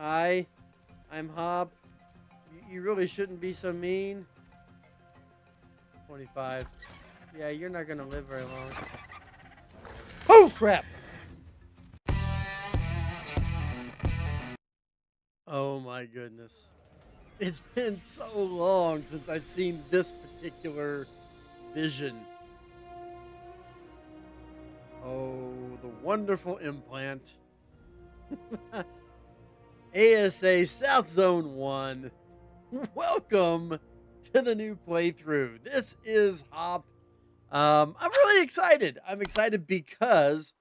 Hi, I'm Hopp. You really shouldn't be so mean. 25. Yeah, you're not gonna live very long. Oh, crap! Oh my goodness. It's been so long since I've seen this particular vision. Oh, the wonderful implant. ASA South Zone 1. Welcome to the new playthrough. This is Hopp. I'm really excited. I'm excited because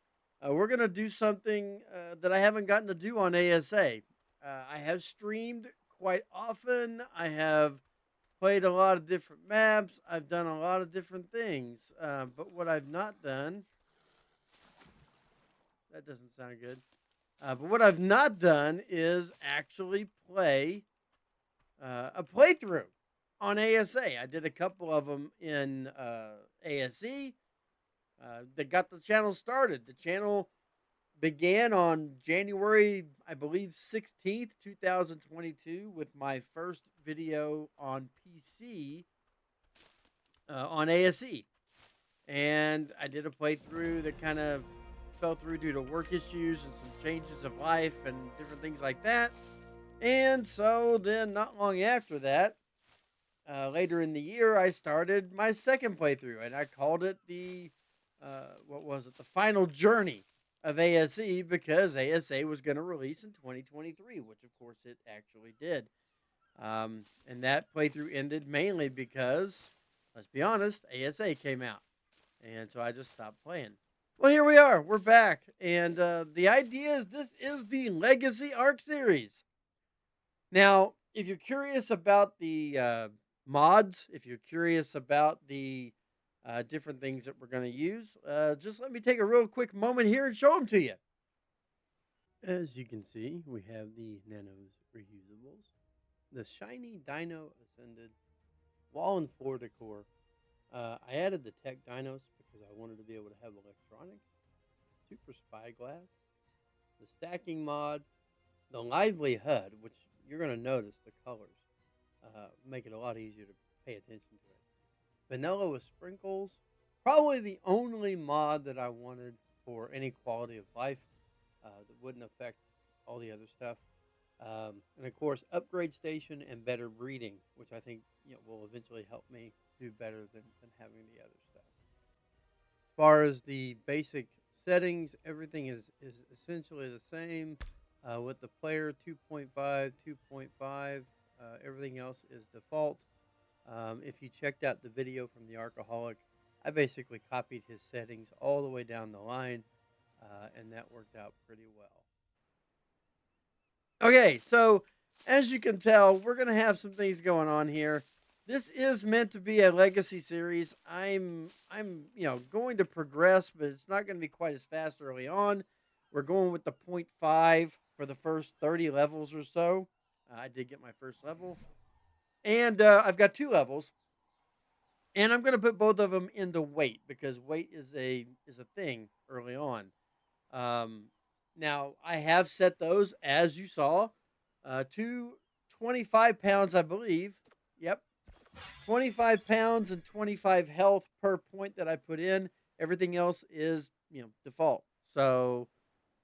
we're going to do something that I haven't gotten to do on ASA. I have streamed quite often. I have played a lot of different maps. I've done a lot of different things. But what I've not done, that doesn't sound good. But what I've not done is actually play a playthrough on ASA. I did a couple of them in ASE that got the channel started. The channel began on January, I believe, 16th, 2022, with my first video on PC on ASE. And I did a playthrough that kind of fell through due to work issues and some changes of life and different things like that. And so then, not long after that, later in the year, I started my second playthrough, and I called it the what was it? The final journey of ASE, because ASA was going to release in 2023, which of course it actually did. And that playthrough ended mainly because, let's be honest, ASA came out, and so I just stopped playing. Well, here we are. We're back, and the idea is this is the Legacy Arc series. Now, if you're curious about the mods, if you're curious about the different things that we're going to use, just let me take a real quick moment here and show them to you. As you can see, we have the Nanoh's Reuseables, the shiny Dino Ascended, wall and floor decor. I added the tech Dinos because I wanted to be able to have electronics, super Spyglass, the stacking mod, the Lively Hud, which you're going to notice the colors make it a lot easier to pay attention to it. Vanilla with sprinkles, probably the only mod that I wanted for any quality of life that wouldn't affect all the other stuff. And of course, upgrade station and better breeding, which I think will eventually help me do better than having the other stuff. As far as the basic settings, everything is essentially the same. With the player 2.5, 2.5, everything else is default. If you checked out the video from the Archaholic, I basically copied his settings all the way down the line, and that worked out pretty well. Okay, so as you can tell, we're going to have some things going on here. This is meant to be a legacy series. I'm going to progress, but it's not going to be quite as fast early on. We're going with the 0.5 for the first 30 levels or so. I did get my first level, and I've got 2 levels, and I'm going to put both of them into weight because weight is a thing early on. Now I have set those, as you saw, to 25 pounds, I believe. Yep, 25 pounds and 25 health per point that I put in. Everything else is default. So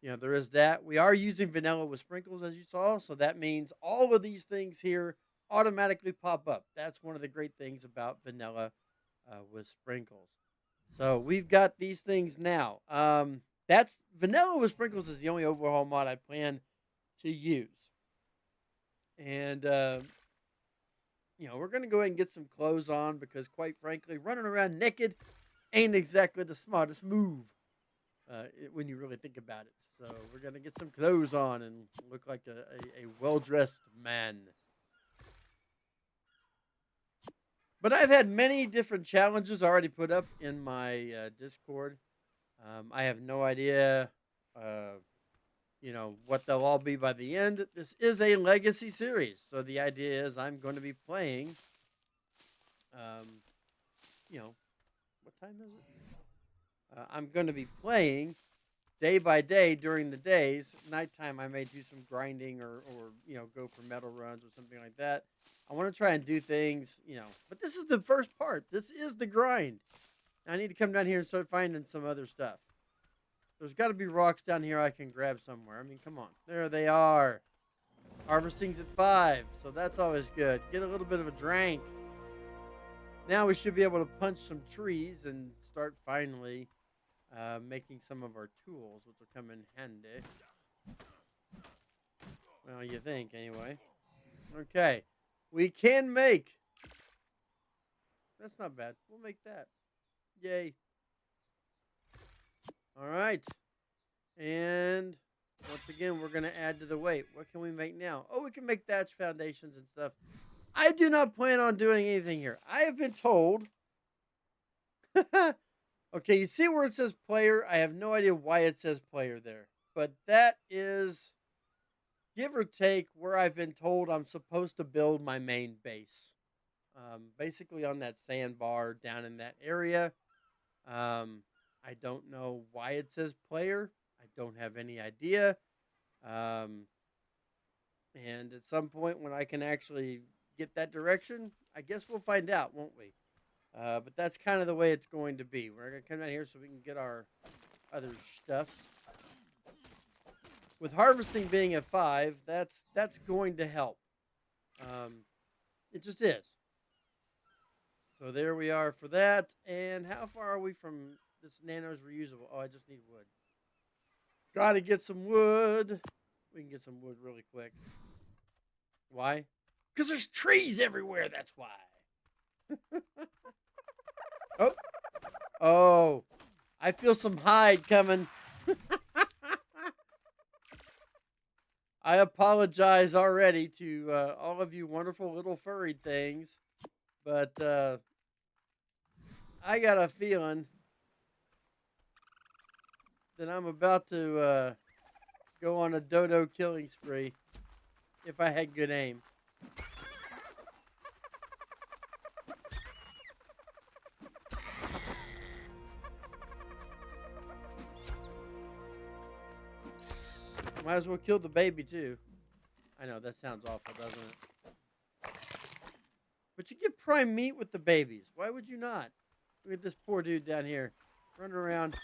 there is that. We are using vanilla with sprinkles, as you saw. So that means all of these things here automatically pop up. That's one of the great things about vanilla with sprinkles. So we've got these things now. That's vanilla with sprinkles is the only overhaul mod I plan to use. And, we're going to go ahead and get some clothes on because, quite frankly, running around naked ain't exactly the smartest move when you really think about it. So we're going to get some clothes on and look like a well-dressed man. But I've had many different challenges already put up in my Discord. I have no idea, what they'll all be by the end. This is a legacy series. So the idea is I'm going to be playing, what time is it? I'm going to be playing day by day during the days. Nighttime, I may do some grinding or go for metal runs or something like that. I want to try and do things, but this is the first part. This is the grind. I need to come down here and start finding some other stuff. There's got to be rocks down here I can grab somewhere. I mean, come on. There they are. Harvesting's at 5, so that's always good. Get a little bit of a drink. Now we should be able to punch some trees and start finally making some of our tools, which will come in handy. Well, you think, anyway. Okay. We can make. That's not bad. We'll make that. Yay. All right. And once again, we're going to add to the weight. What can we make now? Oh, we can make thatch foundations and stuff. I do not plan on doing anything here. I have been told. Okay, you see where it says player? I have no idea why it says player there. But that is, give or take, where I've been told I'm supposed to build my main base. Basically on that sandbar down in that area. I don't know why it says player. I don't have any idea. And at some point when I can actually get that direction, I guess we'll find out, won't we? But that's kind of the way it's going to be. We're going to come down here so we can get our other stuff. With harvesting being at 5, that's going to help. It just is. So there we are for that. And how far are we from this Nano's reusable? Oh, I just need wood. Got to get some wood. We can get some wood really quick. Why? Because there's trees everywhere, that's why. Oh. Oh. I feel some hide coming. I apologize already to all of you wonderful little furry things. But I got a feeling that I'm about to go on a dodo killing spree if I had good aim. Might as well kill the baby too. I know that sounds awful, doesn't it? But you get prime meat with the babies. Why would you not? Look at this poor dude down here running around.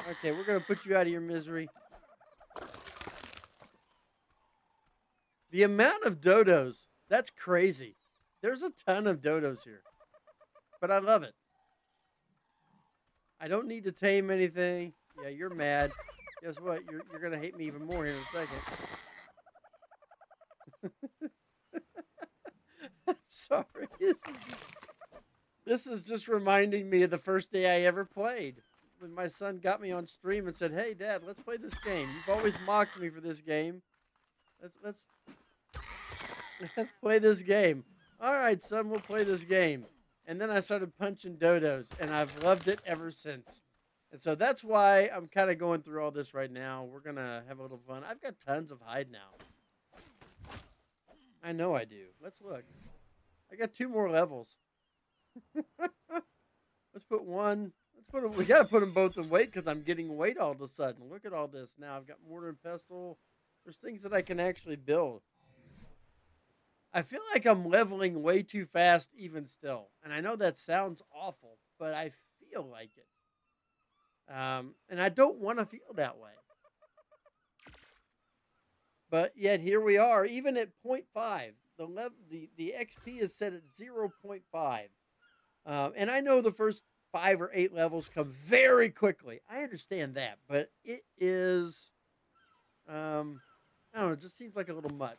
Okay, we're going to put you out of your misery. The amount of dodos, that's crazy. There's a ton of dodos here. But I love it. I don't need to tame anything. Yeah, you're mad. Guess what? You're going to hate me even more here in a second. Sorry. This is just reminding me of the first day I ever played. When my son got me on stream and said, "Hey, Dad, let's play this game. You've always mocked me for this game. Let's play this game." All right, son, we'll play this game. And then I started punching dodos, and I've loved it ever since. And so that's why I'm kind of going through all this right now. We're going to have a little fun. I've got tons of hide now. I know I do. Let's look. I got 2 more levels. Let's put one. We got to put them both in weight because I'm getting weight all of a sudden. Look at all this now. I've got mortar and pestle. There's things that I can actually build. I feel like I'm leveling way too fast even still. And I know that sounds awful, but I feel like it. And I don't want to feel that way. But yet here we are, even at 0.5. The XP is set at 0.5. And I know the first 5 or 8 levels come very quickly. I understand that, but it is, I don't know, it just seems like a little much.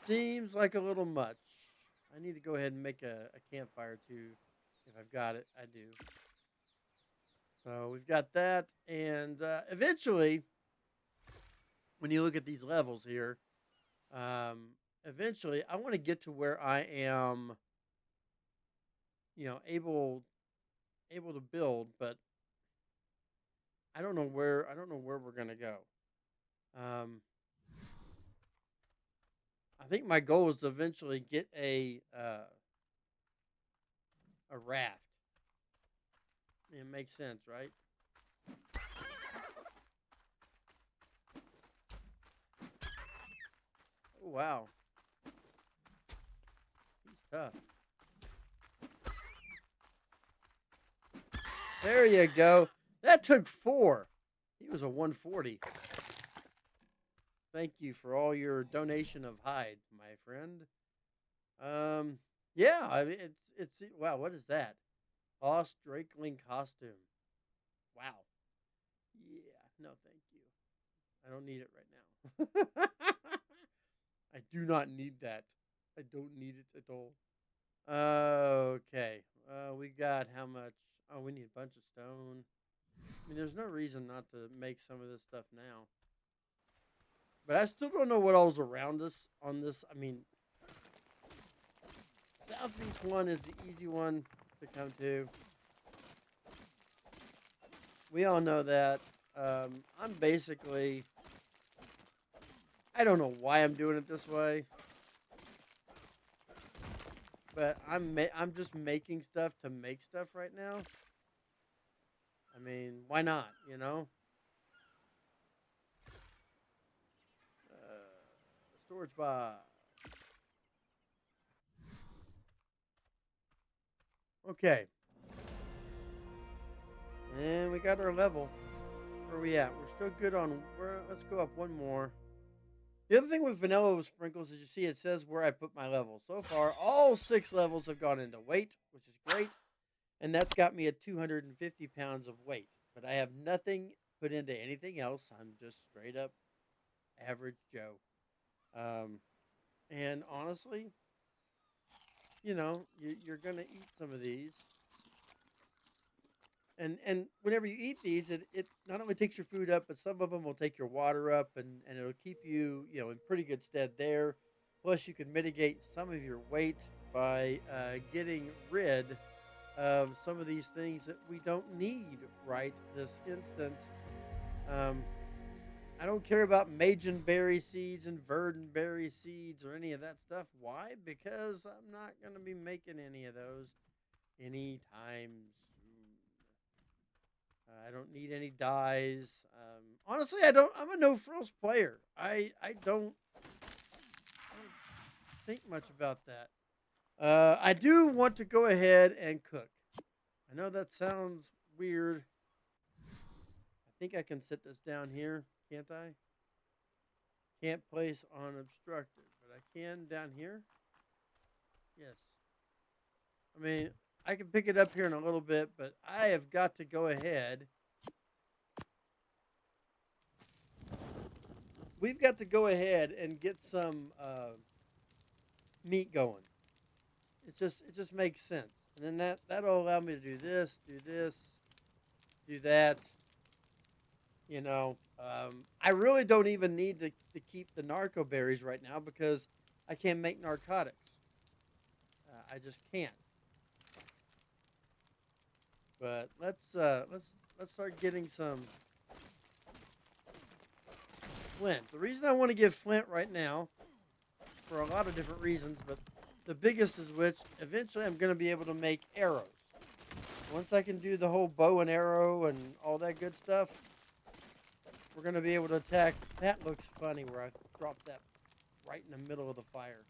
Seems like a little much. I need to go ahead and make a campfire too. If I've got it, I do. So we've got that. And eventually, when you look at these levels here, eventually I want to get to where I am, able to build, but I don't know where we're gonna go. I think my goal is to eventually get a raft. It makes sense, right? wow. He's tough. There you go. That took 4. He was a 140. Thank you for all your donation of hide, my friend. Yeah, I mean, it's wow. What is that? Boss Drakeling costume. Wow. Yeah, no, thank you. I don't need it right now. I do not need that. I don't need it at all. Okay. We got how much? Oh, we need a bunch of stone. I mean, there's no reason not to make some of this stuff now. But I still don't know what all's around us on this. I mean, South Beach 1 is the easy one to come to. We all know that. I'm basically... I don't know why I'm doing it this way. But I'm just making stuff to make stuff right now. I mean, why not, you know? Storage box. Okay. And we got our level. Where are we at? We're still good on... let's go up one more. The other thing with vanilla sprinkles is you see it says where I put my levels. So far, all 6 levels have gone into weight, which is great. And that's got me at 250 pounds of weight. But I have nothing put into anything else. I'm just straight up average Joe. And honestly, you know, you're going to eat some of these. And whenever you eat these, it not only takes your food up, but some of them will take your water up, and it'll keep you, you know, in pretty good stead there. Plus, you can mitigate some of your weight by getting rid of some of these things that we don't need right this instant. I don't care about Magenberry seeds and Verdenberry seeds or any of that stuff. Why? Because I'm not going to be making any of those anytime soon. I don't need any dyes. Honestly, I don't. I'm a no frills player. I don't think much about that. I do want to go ahead and cook. I know that sounds weird. I think I can sit this down here, can't I? Can't place unobstructed, but I can down here. Yes. I mean, I can pick it up here in a little bit, but I have got to go ahead. We've got to go ahead and get some meat going. It just makes sense. And then that'll allow me to do this, do that. You know, I really don't even need to keep the narco berries right now because I can't make narcotics. I just can't. But let's start getting some flint. The reason I want to get flint right now, for a lot of different reasons, but the biggest is which eventually I'm going to be able to make arrows. Once I can do the whole bow and arrow and all that good stuff, we're going to be able to attack. That looks funny where I dropped that right in the middle of the fire.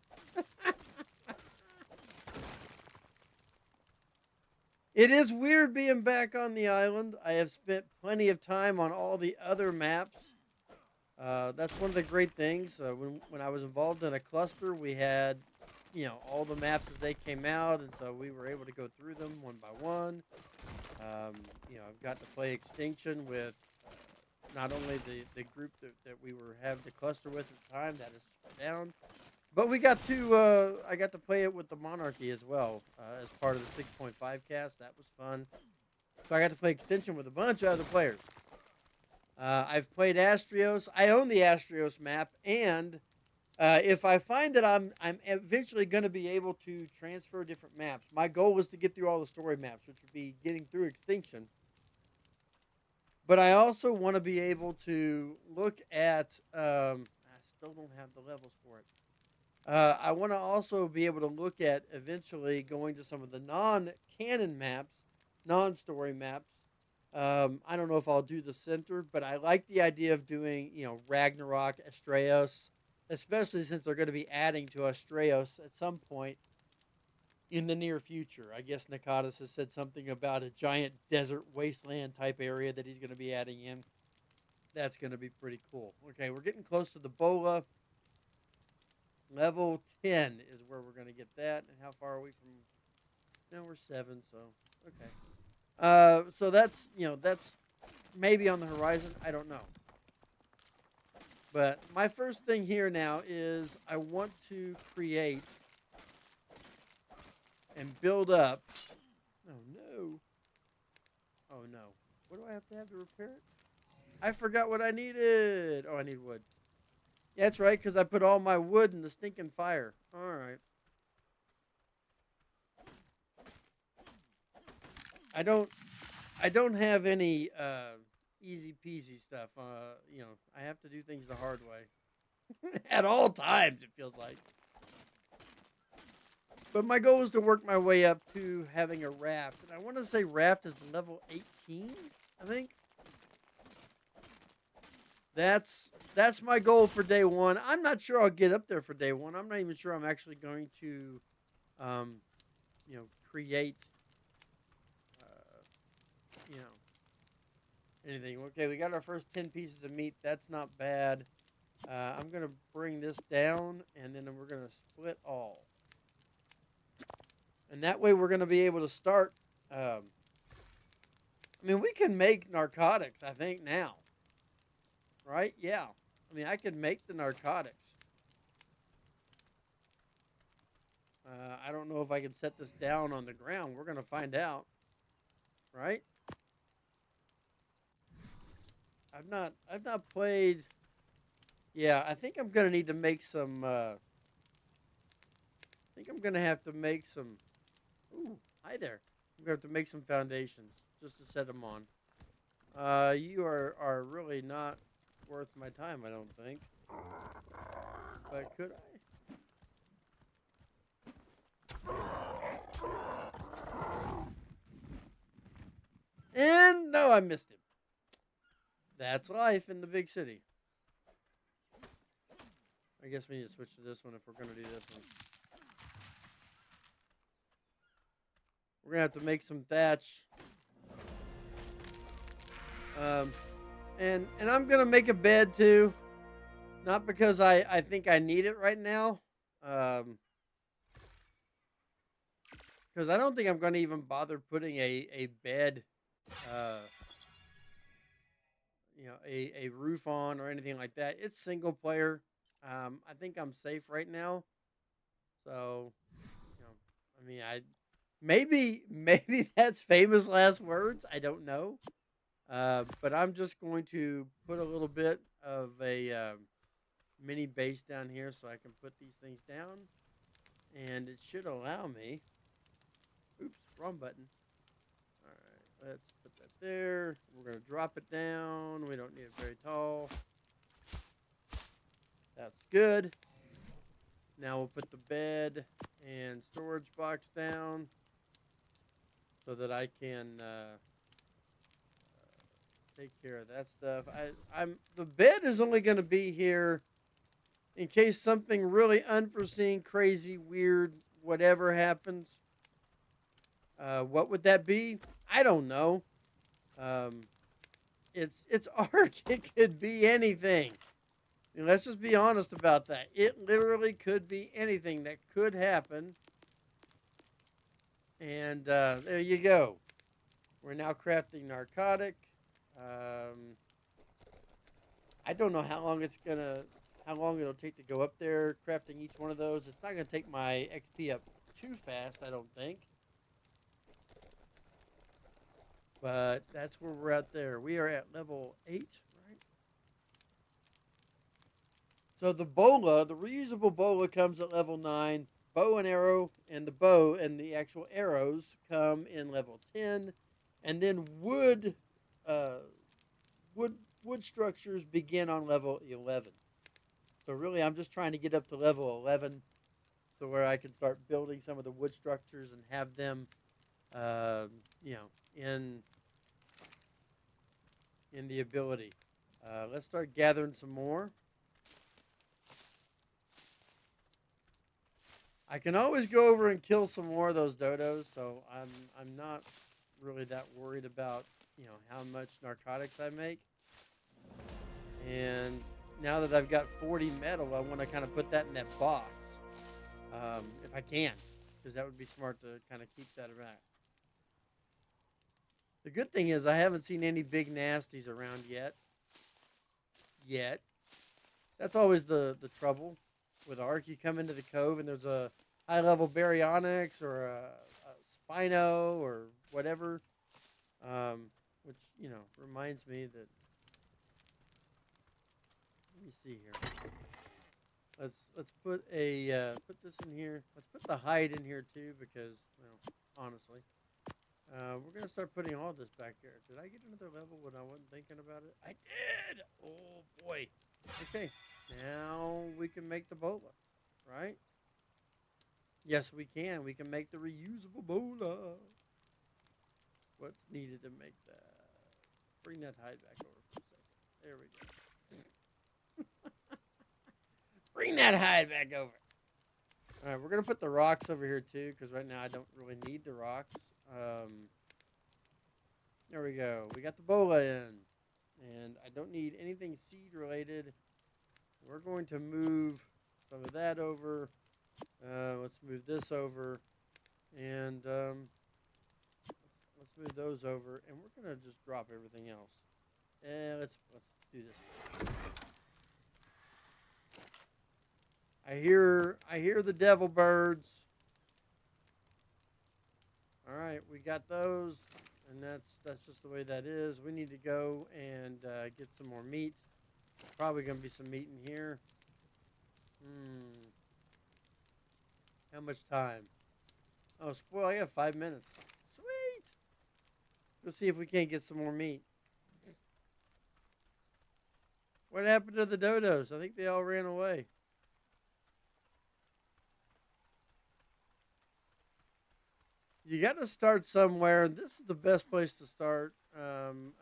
It is weird being back on the island. I have spent plenty of time on all the other maps. That's one of the great things. When I was involved in a cluster, we had, you know, all the maps as they came out, and so we were able to go through them one by one. You know, I've got to play Extinction with not only the group that we have the cluster with at the time, that is down, but we got to I got to play it with the Monarchy as well as part of the 6.5 cast. That was fun. So I got to play Extinction with a bunch of other players. I've played Astrios. I own the Astrios map, and if I find that I'm eventually going to be able to transfer different maps, my goal is to get through all the story maps, which would be getting through Extinction. But I also want to be able to look at. I still don't have the levels for it. I want to also be able to look at eventually going to some of the non-canon maps, non-story maps. I don't know if I'll do the center, but I like the idea of doing, you know, Ragnarok, Astraeus, especially since they're going to be adding to Astraeos at some point in the near future. I guess Nakatis has said something about a giant desert wasteland type area that he's going to be adding in. That's going to be pretty cool. Okay, we're getting close to the Bola. Level 10 is where we're going to get that. And how far are we from? No, we're 7, so okay. So that's, that's maybe on the horizon. I don't know. But my first thing here now is I want to create and build up. Oh, no. Oh, no. What do I have to repair it? I forgot what I needed. Oh, I need wood. Yeah, that's right, because I put all my wood in the stinking fire. All right. I don't have any easy peasy stuff. I have to do things the hard way. At all times, it feels like. But my goal is to work my way up to having a raft. And I want to say raft is level 18, I think. That's my goal for day one. I'm not sure I'll get up there for day one. I'm not even sure I'm actually going to, create, anything. Okay, we got our first 10 pieces of meat. That's not bad. I'm going to bring this down, and then we're going to split all. And that way we're going to be able to start. We can make narcotics, I think, now. Right? Yeah. I can make the narcotics. I don't know if I can set this down on the ground. We're going to find out. Right? I've not played. Yeah, I think I'm going to need to make some, I think I'm going to have to make some. Ooh, hi there. I'm going to have to make some foundations just to set them on. You are really not worth my time, I don't think. But could I? And no, I missed him. That's life in the big city. I guess we need to switch to this one if we're going to do this one. We're going to have to make some thatch. And I'm going to make a bed too. Not because I think I need it right now. Because I don't think I'm going to even bother putting a bed, a roof on or anything like that. It's single player. I think I'm safe right now. So, maybe that's famous last words. I don't know. But I'm just going to put a little bit of a mini base down here so I can put these things down. And it should allow me. Oops, wrong button. All right, let's put that there. We're going to drop it down. We don't need it very tall. That's good. Now we'll put the bed and storage box down so that I can take care of that stuff. The bed is only going to be here in case something really unforeseen, crazy, weird, whatever happens. What would that be? I don't know. It's art. It could be anything. And let's just be honest about that. It literally could be anything that could happen. And there you go. We're now crafting narcotic. I don't know how long it'll take to go up there crafting each one of those. It's not going to take my XP up too fast, I don't think. But that's where we're at there. We are at level 8, right? So the bola, the reusable bola comes at level 9. Bow and arrow and the bow and the actual arrows come in level 10. And then wood structures begin on level 11. So really I'm just trying to get up to level 11 so where I can start building some of the wood structures and have them in the ability. Let's start gathering some more. I can always go over and kill some more of those dodos, so I'm not really that worried about, how much narcotics I make. And now that I've got 40 metal, I want to kind of put that in that box, if I can, because that would be smart to kind of keep that around. The good thing is I haven't seen any big nasties around yet. That's always the trouble with Ark. You come into the cove and there's a high level baryonyx or a spino or whatever, which reminds me that. Let me see here. Let's put put this in here. Let's put the hide in here too because, honestly, we're gonna start putting all this back here. Did I get another level when I wasn't thinking about it? I did. Oh boy. Okay, now we can make the bola, right? Yes, we can. We can make the reusable bola. What's needed to make that? Bring that hide back over for a second. There we go. Bring that hide back over. All right, we're going to put the rocks over here too, because right now I don't really need the rocks. There we go. We got the bola in. And I don't need anything seed related. We're going to move some of that over. Let's move this over. And let's move those over. And we're going to just drop everything else. And let's do this. I hear the devil birds. All right, we got those, and that's just the way that is. We need to go and get some more meat. Probably gonna be some meat in here. How much time? Oh, spoil! I got 5 minutes. Sweet. Let's see if we can't get some more meat. What happened to the dodos? I think they all ran away. You got to start somewhere. This is the best place to start,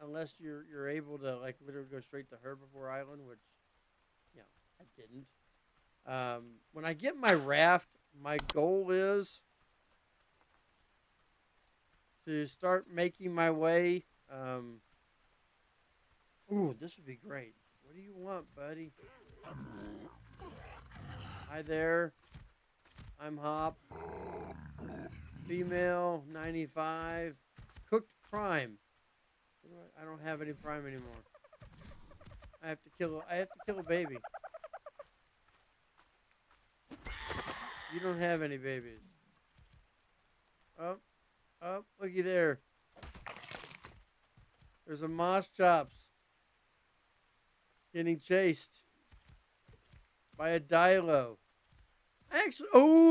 unless you're able to literally go straight to Herbivore Island, which, I didn't. When I get my raft, my goal is to start making my way. Ooh, this would be great. What do you want, buddy? Hi there. I'm Hopp. Female, 95. Cooked prime. I don't have any prime anymore. I have to kill a baby. You don't have any babies. Up, looky there. There's a moss chops getting chased by a dilo. Actually,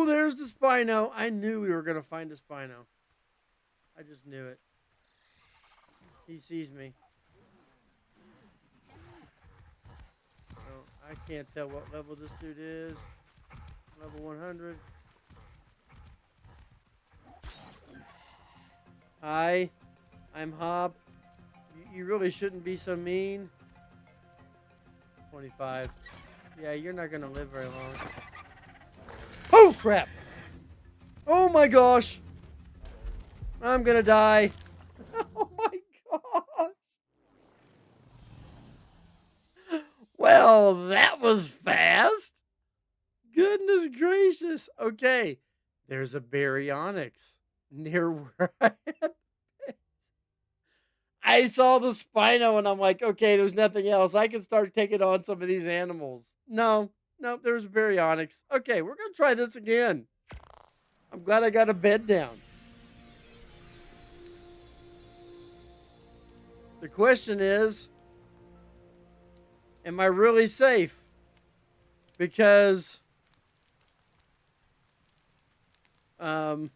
there's the Spino. I knew we were going to find the Spino. I just knew it. He sees me. Oh, I can't tell what level this dude is. Level 100. Hi, I'm Hopp. You really shouldn't be so mean. 25. Yeah, you're not going to live very long. Oh, crap. Oh, my gosh. I'm going to die. Oh, my gosh. Well, that was fast. Goodness gracious. Okay. There's a baryonyx near where I am. I saw the Spino and I'm like, okay, there's nothing else. I can start taking on some of these animals. No, there's baryonyx. Okay, we're going to try this again. I'm glad I got a bed down. The question is, am I really safe? Because, I'm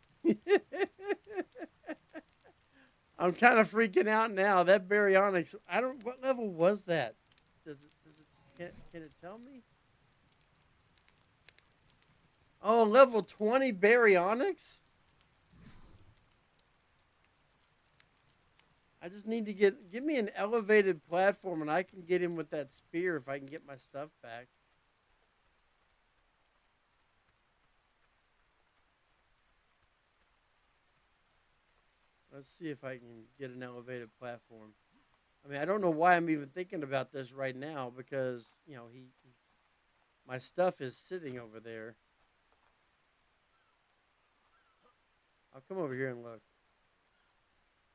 kind of freaking out now. That baryonyx, what level was that? Can it tell me? Oh, level 20 baryonyx? I just need to give me an elevated platform and I can get him with that spear if I can get my stuff back. Let's see if I can get an elevated platform. I mean, I don't know why I'm even thinking about this right now because, you know, my stuff is sitting over there. I'll come over here and look.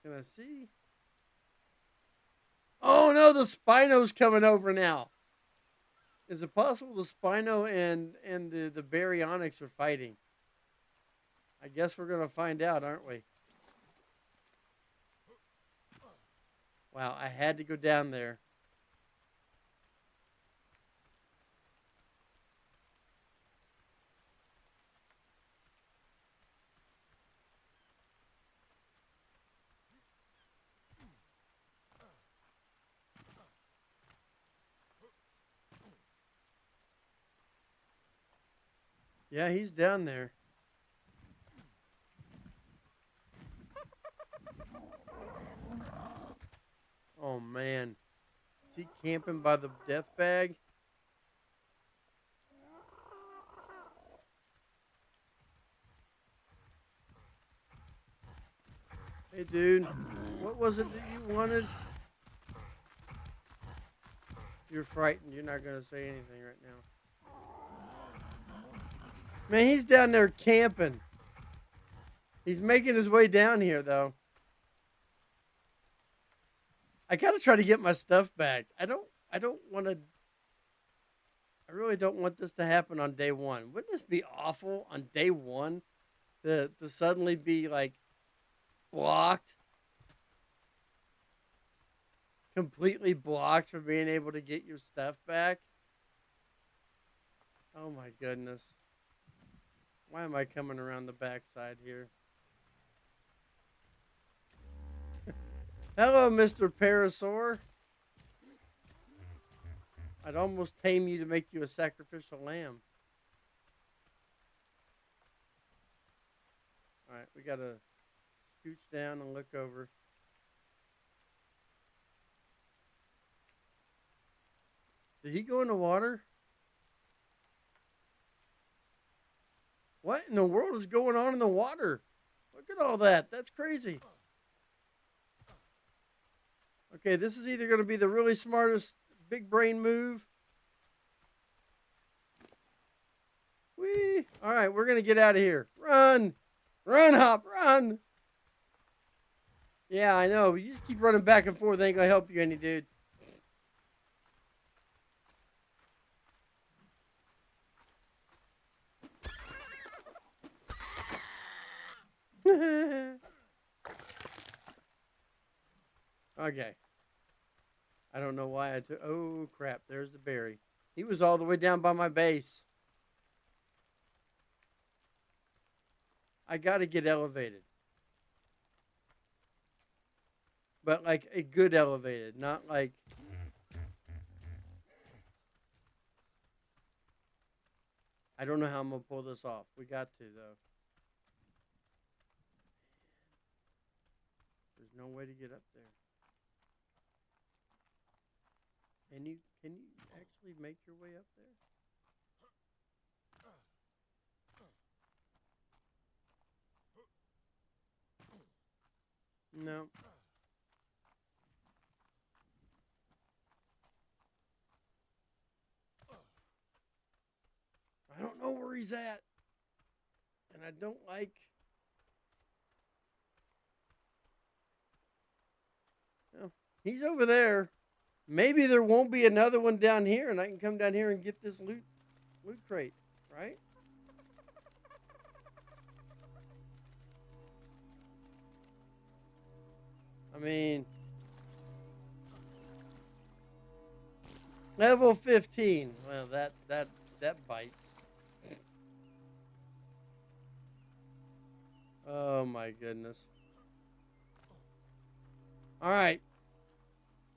Can I see? Oh no, the Spino's coming over now. Is it possible the Spino and the Baryonyx are fighting? I guess we're gonna find out, aren't we? Wow, I had to go down there. Yeah, he's down there. Oh man. Is he camping by the death bag? Hey dude, what was it that you wanted? You're frightened. You're not gonna say anything right now. Man, he's down there camping. He's making his way down here though. I gotta try to get my stuff back. I don't want to. I really don't want this to happen on day one. Wouldn't this be awful on day one to suddenly be like blocked, completely blocked from being able to get your stuff back? Oh my goodness. Why am I coming around the backside here? Hello, Mr. Parasaur. I'd almost tame you to make you a sacrificial lamb. Alright, we gotta scooch down and look over. Did he go in the water? What in the world is going on in the water? Look at all that. That's crazy. Okay, this is either going to be the really smartest big brain move. Whee! All right, we're going to get out of here. Run! Run, Hopp, run! Yeah, I know, but you just keep running back and forth. They ain't going to help you any, dude. Okay. I don't know why I took... Oh, crap. There's the berry. He was all the way down by my base. I got to get elevated. But like a good elevated, not like... I don't know how I'm going to pull this off. We got to, though. There's no way to get up there. Can you actually make your way up there? No. I don't know where he's at. And I don't like... No. He's over there. Maybe there won't be another one down here and I can come down here and get this loot crate, right? I mean... Level 15. Well, that bites. Oh my goodness. All right.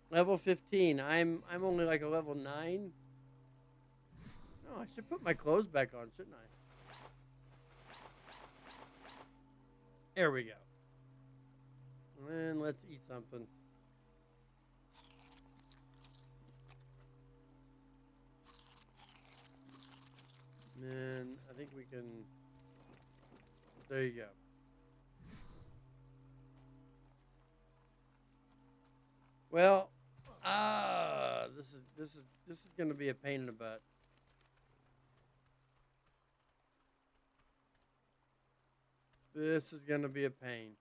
Level 15. I'm only like a level 9. Oh, I should put my clothes back on, shouldn't I? There we go. And let's eat something. And I think we can... There you go. Well, this is gonna be a pain in the butt. This is gonna be a pain.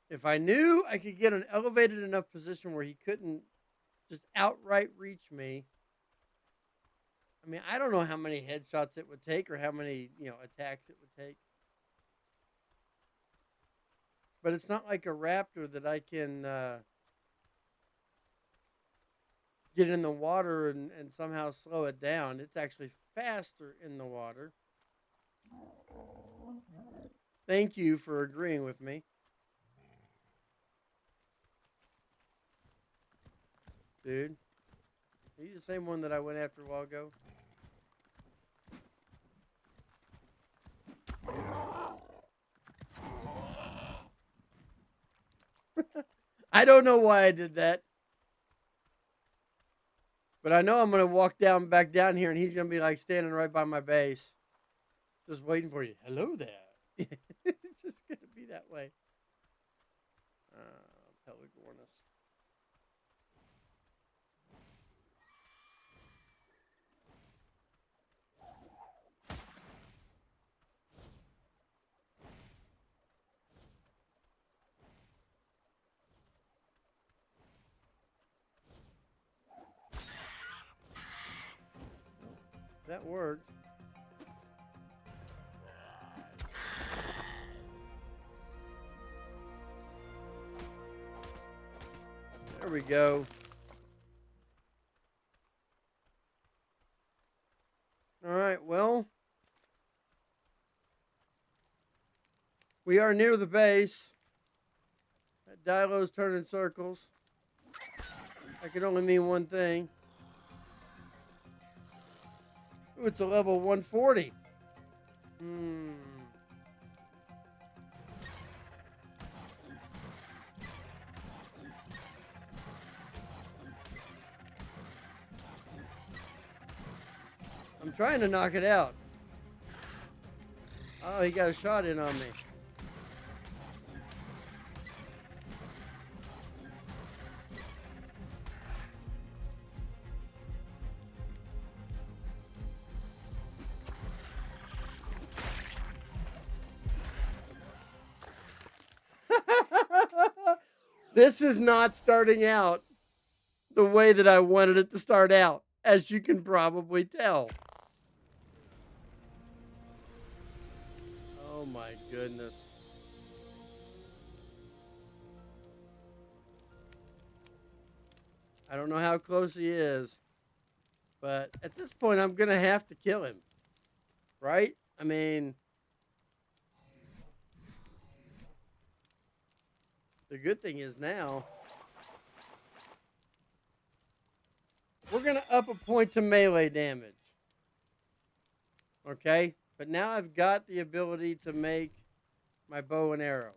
If I knew I could get an elevated enough position where he couldn't just outright reach me. I mean, I don't know how many headshots it would take or how many, attacks it would take. But it's not like a raptor that I can get in the water and somehow slow it down. It's actually faster in the water. Thank you for agreeing with me. Dude. Are you the same one that I went after a while ago? I don't know why I did that. But I know I'm going to walk back down here, and he's going to be like standing right by my base. Just waiting for you. Hello there. It's just going to be that way. Peligornis. That worked. There we go. All right, well, we are near the base. That Dilo's turning circles. That can only mean one thing. Ooh, it's a level 140. I'm trying to knock it out. Oh, he got a shot in on me. This is not starting out the way that I wanted it to start out, as you can probably tell. Oh my goodness. I don't know how close he is, but at this point I'm going to have to kill him. Right? I mean, the good thing is now we're going to up a point to melee damage. Okay? But now I've got the ability to make my bow and arrow.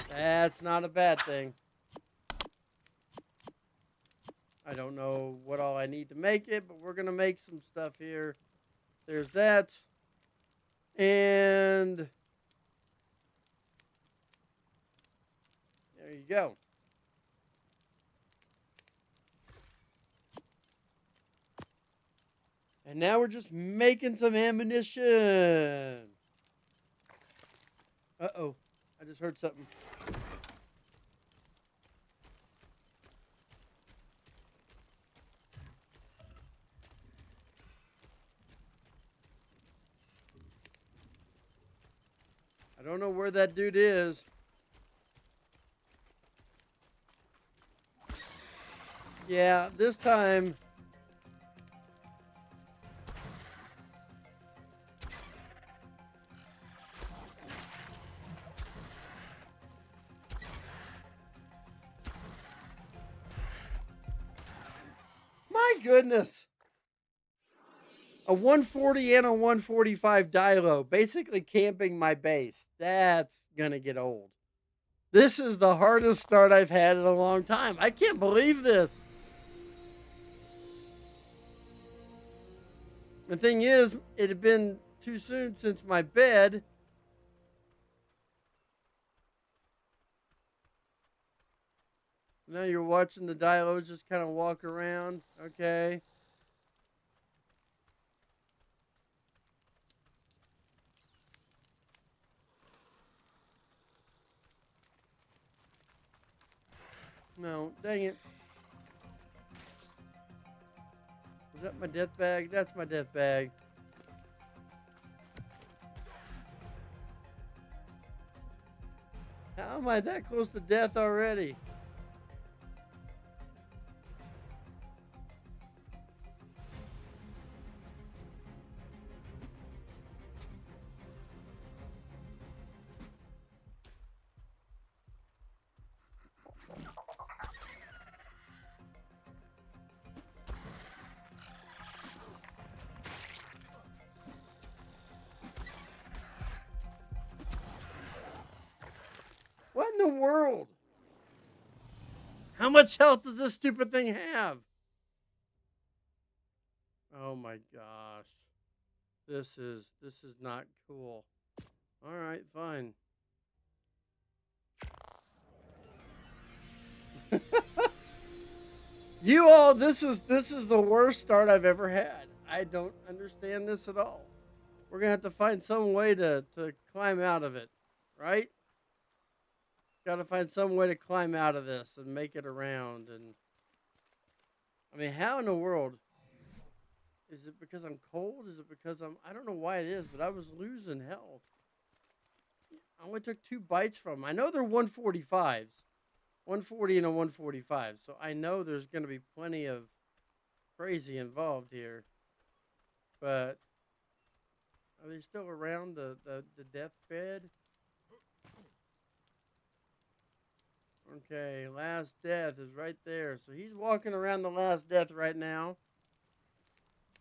That's not a bad thing. I don't know what all I need to make it, but we're going to make some stuff here. There's that. And there you go. And now we're just making some ammunition. Uh-oh. I just heard something. I don't know where that dude is. Yeah, this time. My goodness. A 140 and a 145 Dilo, basically camping my base. That's going to get old. This is the hardest start I've had in a long time. I can't believe this. The thing is, it had been too soon since my bed. Now you're watching the Dinos just kind of walk around. Okay. No, dang it. Is that my death bag? That's my death bag. How am I that close to death already? What in the world? How much health does this stupid thing have? Oh my gosh. This is not cool. All right, fine. You all, this is the worst start I've ever had. I don't understand this at all. We're gonna have to find some way to climb out of it, right? Got to find some way to climb out of this and make it around. And I mean, how in the world? Is it because I'm cold? Is it because I don't know why it is, but I was losing health. I only took 2 bites from them. I know they're 145s, 140 and a 145. So I know there's going to be plenty of crazy involved here. But are they still around the deathbed? Okay, last death is right there. So he's walking around the last death right now.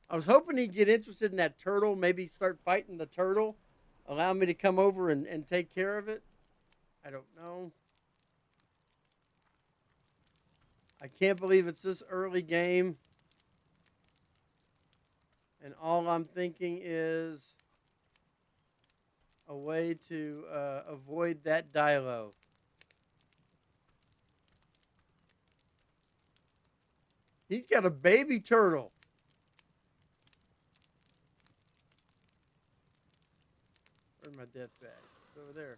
I was hoping he'd get interested in that turtle, maybe start fighting the turtle, allow me to come over and take care of it. I don't know. I can't believe it's this early game. And all I'm thinking is a way to avoid that Dilo. He's got a baby turtle. Where's my death bag? It's over there.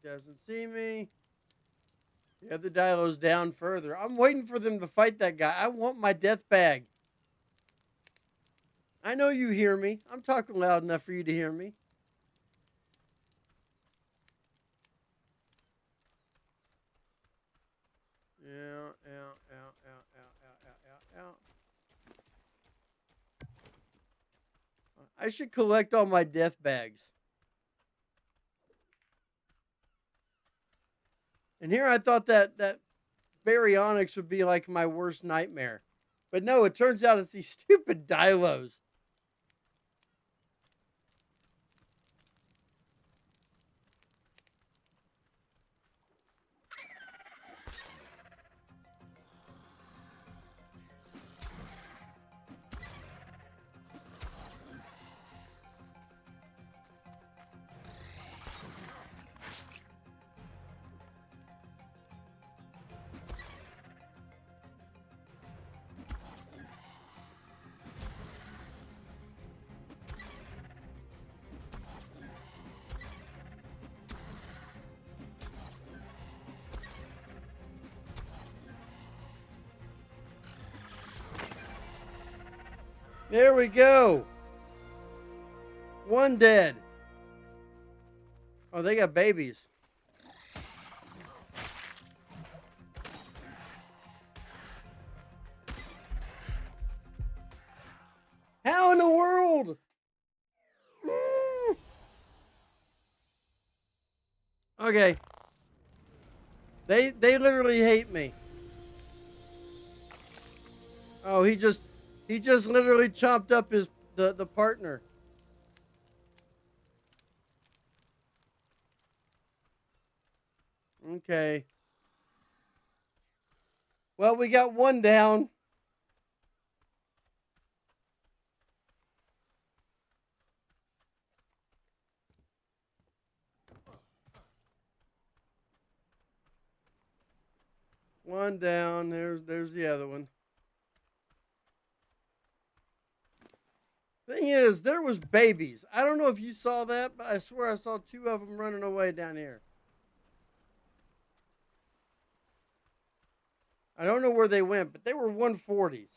He doesn't see me. The other Dilo's down further. I'm waiting for them to fight that guy. I want my death bag. I know you hear me. I'm talking loud enough for you to hear me. Out. I should collect all my death bags. And here I thought that baryonyx would be like my worst nightmare. But no, it turns out it's these stupid Dilos. There we go. One dead. Oh, they got babies. How in the world? Okay. They literally hate me. Oh, he just literally chopped up the partner. Okay. Well, we got one down. one down. There's the other one. Thing is, there was babies. I don't know if you saw that, but I swear I saw 2 of them running away down here. I don't know where they went, but they were 140s.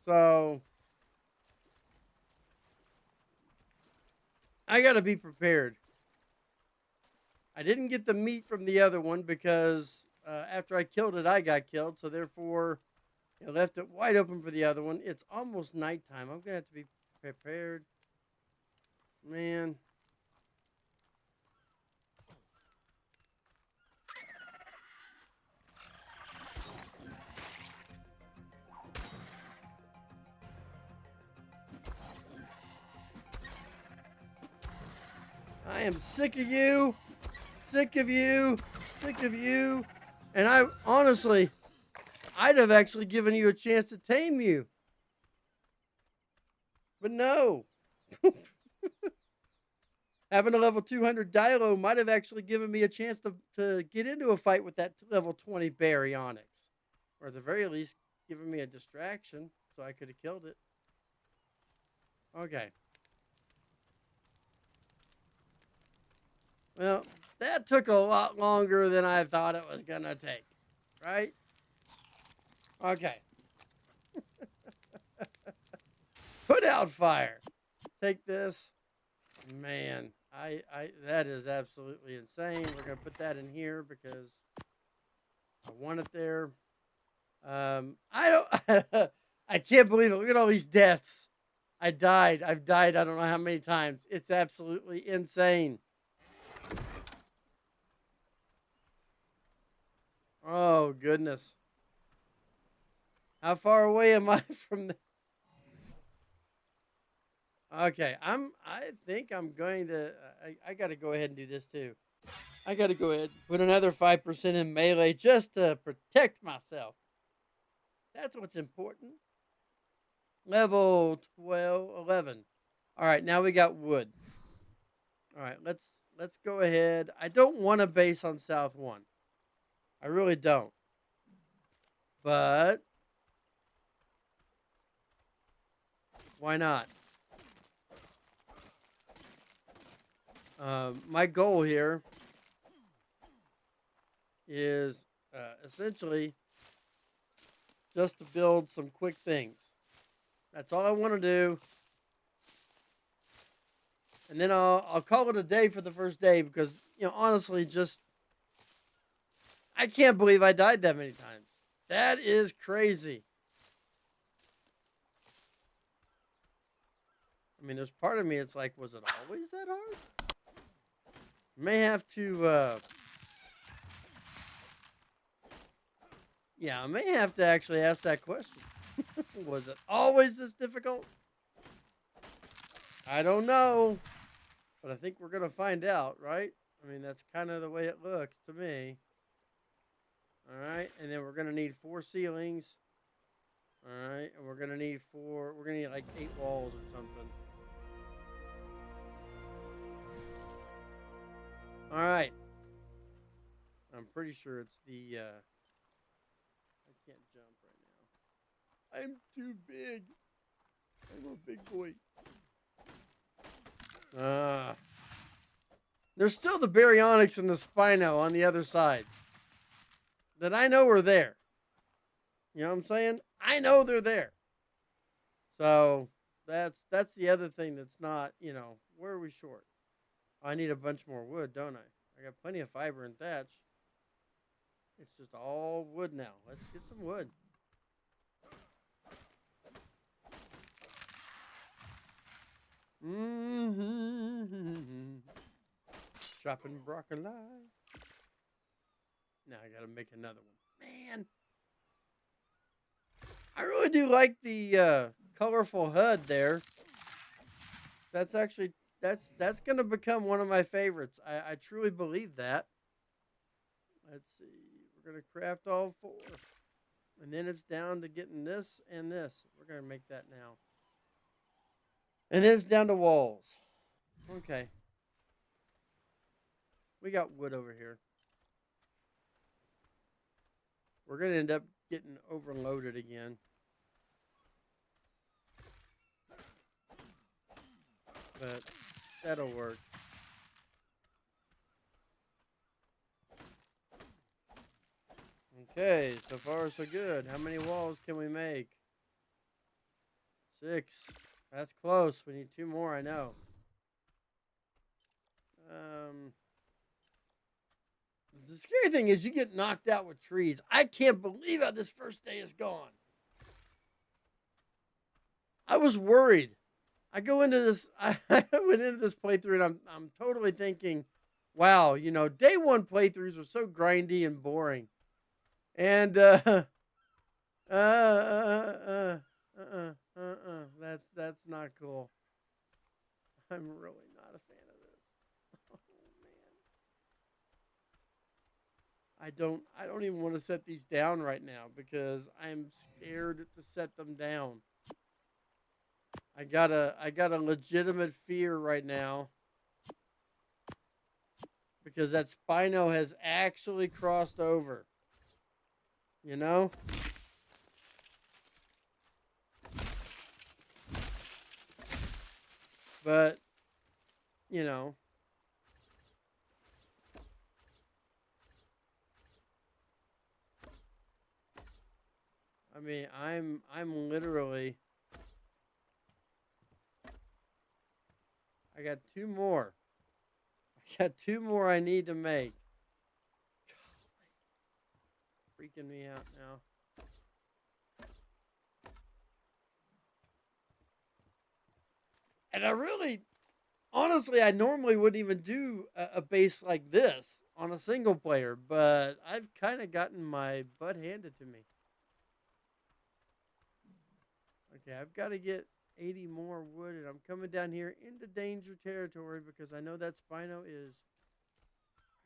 So I got to be prepared. I didn't get the meat from the other one because after I killed it, I got killed. So therefore, I left it wide open for the other one. It's almost nighttime. I'm going to have to be prepared. Man. I am sick of you. Sick of you. Sick of you. And I honestly, I'd have actually given you a chance to tame you. But no. Having a level 200 Dilo might have actually given me a chance to get into a fight with that level 20 Baryonyx. Or at the very least, given me a distraction so I could have killed it. Okay. Well, that took a lot longer than I thought it was going to take. Right? Okay. Put out fire. Take this. Man, I that is absolutely insane. We're gonna put that in here because I want it there. I don't. I can't believe it. Look at all these deaths. I died. I've died. I don't know how many times. It's absolutely insane. Oh goodness. How far away am I from the? Okay, I think I'm going to. I got to go ahead and do this too. I got to go ahead and put another 5% in melee just to protect myself. That's what's important. Level 12, 11. All right, now we got wood. All right, let's go ahead. I don't want to base on South 1. I really don't. But why not? My goal here is essentially just to build some quick things. That's all I want to do. And then I'll call it a day for the first day because, honestly, just I can't believe I died that many times. That is crazy. I mean, there's part of me, it's like, was it always that hard? May have to, yeah, I may have to actually ask that question. Was it always this difficult? I don't know, but I think we're going to find out, right? I mean, that's kind of the way it looks to me. All right, and then we're going to need 4 ceilings. All right, and we're going to need like 8 walls or something. All right. I'm pretty sure it's the, I can't jump right now. I'm too big. I'm a big boy. There's still the Baryonyx and the Spino on the other side that I know are there. You know what I'm saying? I know they're there. So that's the other thing that's not, where are we short? I need a bunch more wood, don't I? I got plenty of fiber and thatch. It's just all wood now. Let's get some wood. Chopping broccoli. Now I gotta make another one. Man, I really do like the colorful HUD there. That's actually that's gonna become one of my favorites. I truly believe that. Let's see. We're gonna craft all 4. And then it's down to getting this and this. We're gonna make that now. And then it's down to walls. Okay. We got wood over here. we're going to end up getting overloaded again. But that'll work. Okay, so far so good. How many walls can we make? 6. That's close. We need 2 more, I know. The scary thing is you get knocked out with trees. I can't believe how this first day is gone. I was worried. I go into this. I went into this playthrough, and I'm totally thinking, wow, you know, day 1 playthroughs are so grindy and boring, and that's not cool. I'm really not a fan of this. Oh man, I don't even want to set these down right now because I'm scared to set them down. I got a legitimate fear right now because that Spino has actually crossed over. You know? But, you know. I mean, I'm literally. I got 2 more. I got 2 more I need to make. Golly. Freaking me out now. And I really, honestly, I normally wouldn't even do a base like this on a single player, but I've kind of gotten my butt handed to me. Okay, I've got to get 80 more wood, and I'm coming down here into danger territory because I know that Spino is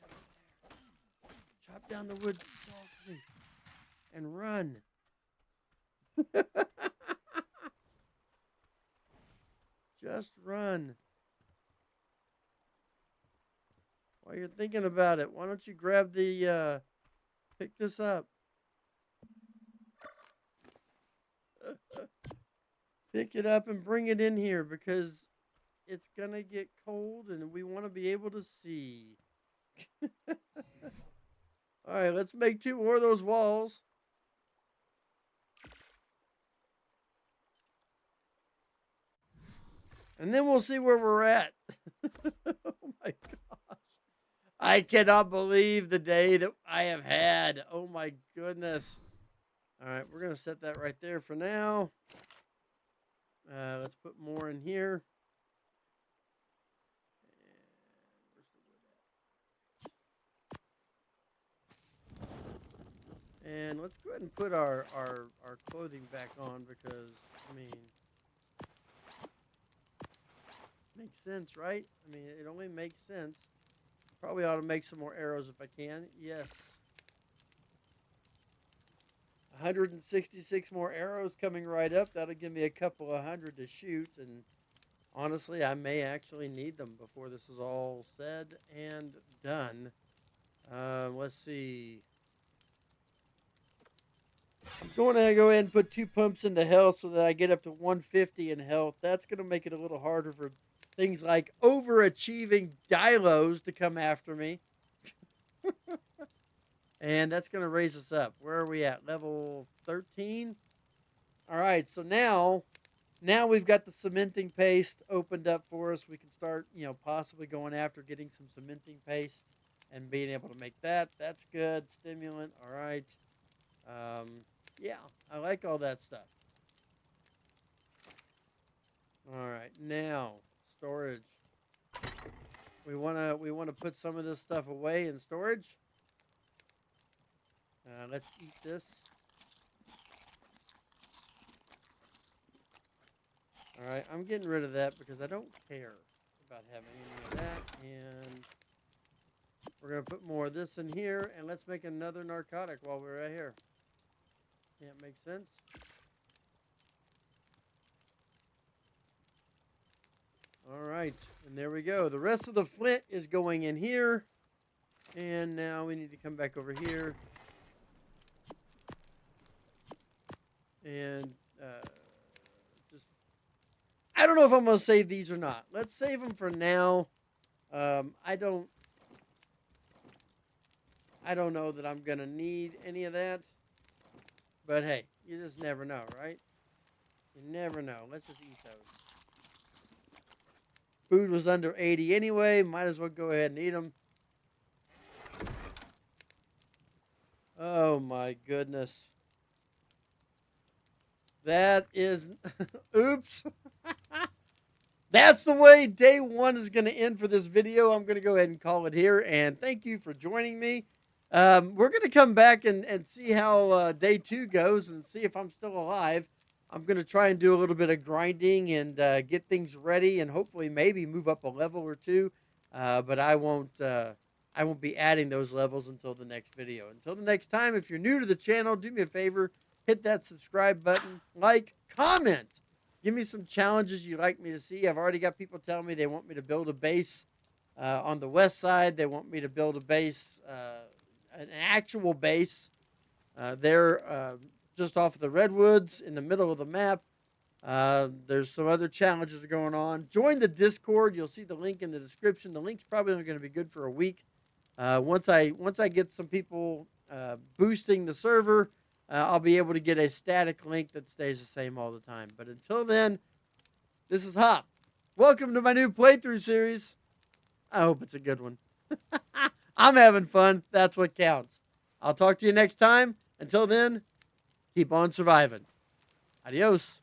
right there. Chop down the wood softly and run. Just run. While you're thinking about it, why don't you grab the, pick this up. Pick it up and bring it in here because it's going to get cold and we want to be able to see. All right, let's make 2 more of those walls. And then we'll see where we're at. Oh my gosh. I cannot believe the day that I have had. Oh my goodness. All right, we're going to set that right there for now. Let's put more in here. And let's go ahead and put our clothing back on because, I mean, makes sense, right? I mean, it only makes sense. Probably ought to make some more arrows if I can. Yes. 166 more arrows coming right up. That'll give me a couple of hundred to shoot. And honestly, I may actually need them before this is all said and done. Let's see. I'm going to go ahead and put 2 pumps into health so that I get up to 150 in health. That's going to make it a little harder for things like overachieving Dinos to come after me. And that's going to raise us up. Where are we at? Level 13? All right, so now we've got the cementing paste opened up for us. We can start, you know, possibly going after getting some cementing paste and being able to make that. That's good. Stimulant, all right. Yeah, I like all that stuff. All right, now storage. We wanna put some of this stuff away in storage. Let's eat this. All right, I'm getting rid of that because I don't care about having any of that. And we're gonna put more of this in here, and let's make another narcotic while we're right here. Can't make sense. All right, and there we go. The rest of the flint is going in here. And now we need to come back over here. And just, I don't know if I'm going to save these or not. Let's save them for now. I don't know that I'm going to need any of that. But hey, you just never know, right? You never know. Let's just eat those. Food was under 80 anyway. Might as well go ahead and eat them. Oh my goodness. That is... Oops. That's the way day one is going to end for this video. I'm going to go ahead and call it here. And thank you for joining me. We're going to come back and see how day two goes and see if I'm still alive. I'm going to try and do a little bit of grinding and get things ready and hopefully maybe move up a level or two. But I won't be adding those levels until the next video. Until the next time, if you're new to the channel, do me a favor, hit that subscribe button, like, comment. Give me some challenges you'd like me to see. I've already got people telling me they want me to build a base on the west side. They want me to build a base, an actual base. They're just off of the redwoods in the middle of the map. There's some other challenges going on. Join the Discord. You'll see the link in the description. The link's probably only going to be good for a week. Once I get some people boosting the server, I'll be able to get a static link that stays the same all the time. But until then, this is Hopp. Welcome to my new playthrough series. I hope it's a good one. I'm having fun. That's what counts. I'll talk to you next time. Until then, keep on surviving. Adios.